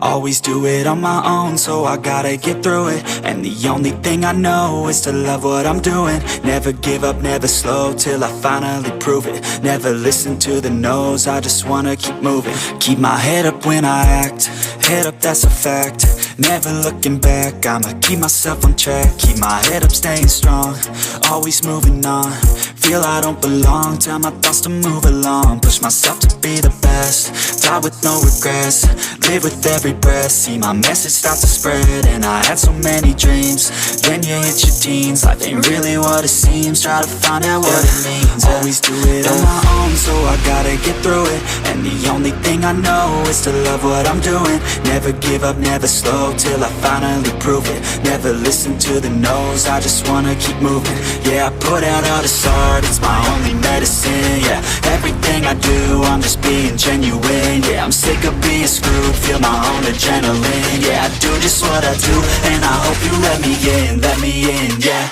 Always do it on my own, so I gotta get through it. And the only thing I know is to love what I'm doing. Never give up, never slow, till I finally prove it. Never listen to the no's, I just wanna keep moving. Keep my head up when I act, head up, that's a fact. Never looking back, I'ma keep myself on track. Keep my head up, staying strong, always moving on. Feel I don't belong, tell my thoughts to move along. Push myself to be the best, die with no regrets. Live with every breath, see my message start to spread. And I had so many dreams, then you hit your teens. Life ain't really what it seems, try to find out what it means. Always do it on my own, so I gotta get through it. And the only thing I know is to love what I'm doing. Never give up, never slow, till I finally prove it. Never listen to the no's, I just wanna keep moving. Yeah, I put out all this art, it's my only medicine. Yeah, everything I do, I'm just being genuine. Yeah, I'm sick of being screwed, feel my own adrenaline. Yeah, I do just what I do, and I hope you let me in, yeah.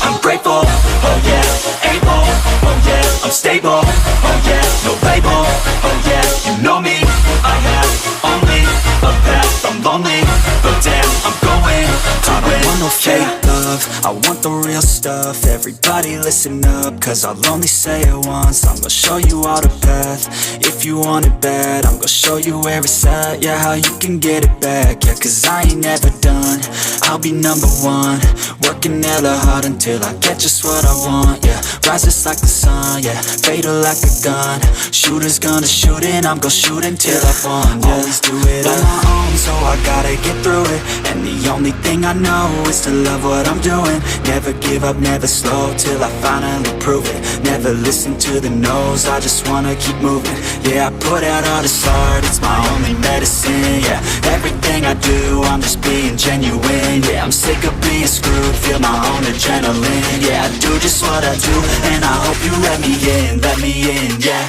I'm grateful, oh yeah, able, oh yeah, I'm stable, oh yeah, no label, oh yeah, you know me, I have only a path, I'm lonely, but damn, I'm going to win. I don't want no fake love, I want the real stuff. Everybody listen up, cause I'll only say it once. I'm gonna show you all the path, if you want it bad. I'm gonna show you where it's at, yeah, how you can get it back. Yeah, cause I ain't never done, I'll be number one. Working hella hard until I get just what I want, yeah. Rises like the sun, yeah, fatal like a gun. Shooter's gonna shoot and I'm gonna shoot until I've won, yeah. Always do it on my own, so I gotta get through it. And the only thing I know is to love what I'm doing. Never give up, never slow, till I finally prove it. Never listen to the no's, I just wanna keep moving. Yeah, I put out all this art, it's my only medicine. Yeah, everything I do, I'm just being genuine. Yeah, I'm sick of being screwed, feel my own adrenaline. Yeah, I do just what I do, and I hope you let me in, yeah.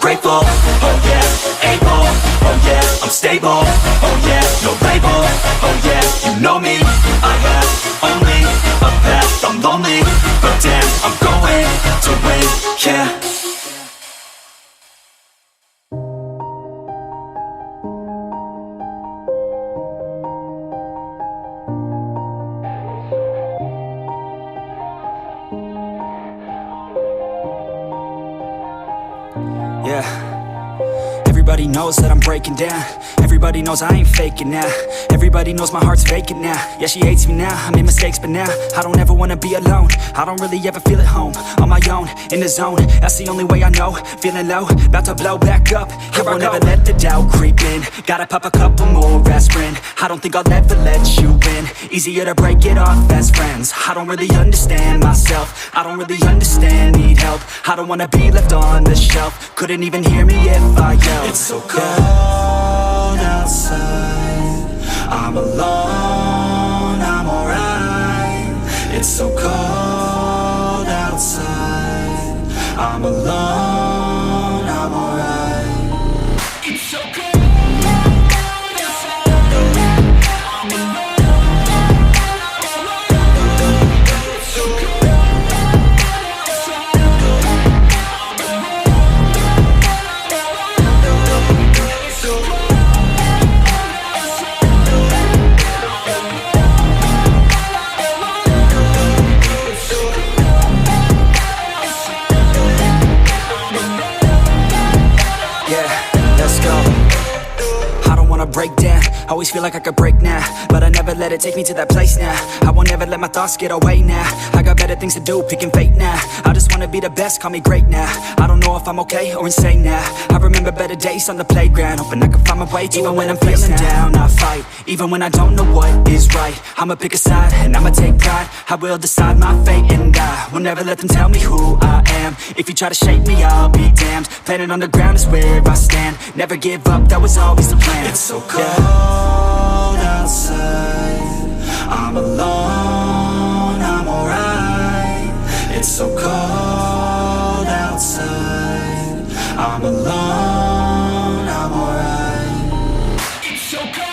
Grateful, oh yeah, able, oh yeah, I'm stable, oh yeah, no label, oh yeah, you know me, I have only a path, I'm lonely, but damn, I'm going to win, yeah. Yeah, everybody knows that I'm breaking down. Everybody knows I ain't faking now. Everybody knows my heart's vacant now. Yeah, she hates me now, I made mistakes but now I don't ever wanna be alone. I don't really ever feel at home. On my own, in the zone, that's the only way I know. Feeling low, about to blow back up. Here I won't ever let the doubt creep in. Gotta pop a couple more aspirin. I don't think I'll ever let you in. Easier to break it off as friends. I don't really understand myself, I don't really understand, need help. I don't wanna be left on the shelf. Couldn't even hear me if I yelled. It's so cold outside, I'm alone, I'm alright. It's so cold outside, I'm alone, I'm alright. It's so cold. Always feel like I could break now, but I never let it take me to that place now. I won't ever let my thoughts get away now. I got better things to do, picking fate now. I just wanna be the best, call me great now. I don't know if I'm okay or insane now. I remember better days on the playground, hoping I can find my way to even when I'm feeling down. I fight, even when I don't know what is right. I'ma pick a side, and I'ma take pride. I will decide my fate, and I will never let them tell me who I am. If you try to shape me, I'll be damned. Planet on the ground is where I stand. Never give up, that was always the plan. It's so cold outside, I'm alone, I'm alright. It's so cold outside, I'm alone, I'm alright. It's so cold.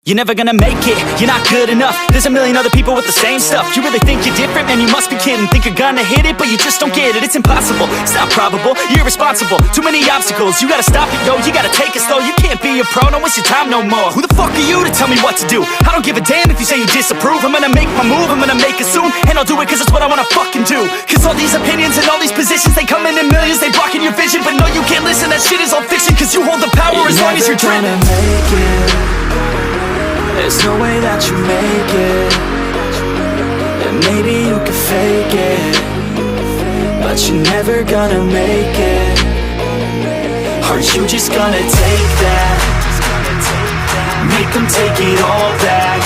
You're never gonna make it, you're not good enough. There's a million other people with the same stuff. You really think you're different? Man, you must be kidding. Think you're gonna hit it, but you just don't get it. It's impossible, it's not probable, you're irresponsible. Too many obstacles, you gotta stop it, yo. You gotta take it slow, you can't be a pro. Don't waste your time no more. Who the fuck are you to tell me what to do? I don't give a damn if you say you disapprove. I'm gonna make my move, I'm gonna make it soon. And I'll do it cause it's what I wanna fucking do. Cause all these opinions and all these positions, they come in millions, they blocking your vision. But no, you can't listen, that shit is all fiction. Cause you hold the power as long as you're dreaming. There's no way that you make it. And maybe you can fake it, but you're never gonna make it. Are you just gonna take that? Make them take it all back.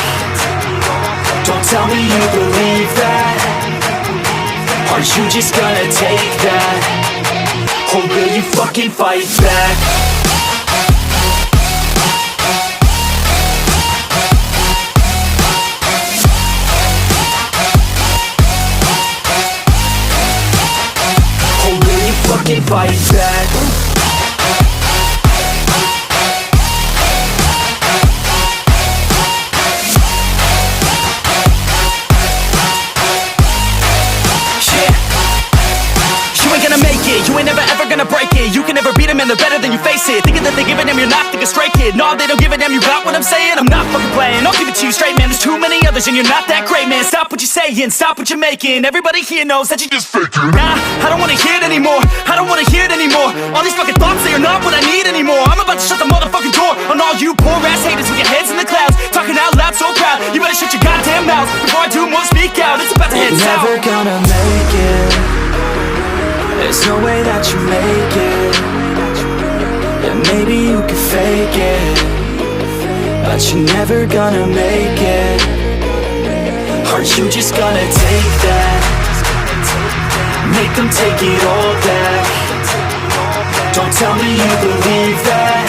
Don't tell me you believe that. Are you just gonna take that? Or will you fucking fight back? Fucking fight back. You ain't gonna make it, you ain't never ever gonna break it. You can never beat them and they're better than you face it. Thinking that they give a damn, you're not thinking straight, kid. No, they don't give a damn, you got what I'm saying? I'm not fucking playing, I'll give it to you straight, man. There's too many others and you're not that great, man. Stop what you're saying, stop what you're making. Everybody here knows that you just faking. Nah, I don't wanna hear it anymore, I don't wanna hear it anymore. All these fucking thoughts, they are not what I need anymore. I'm about to shut the motherfucking door on all you poor ass haters with your heads in the clouds, talking out loud so proud. You better shut your goddamn mouth before I do more speak out. It's about to head south. You're never gonna make it. There's no way that you make it. And maybe you can fake it, but you're never gonna make it. Are you just gonna take that? Make them take it all back. Don't tell me you believe that.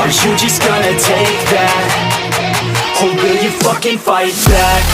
Are you just gonna take that? Or will you fucking fight back?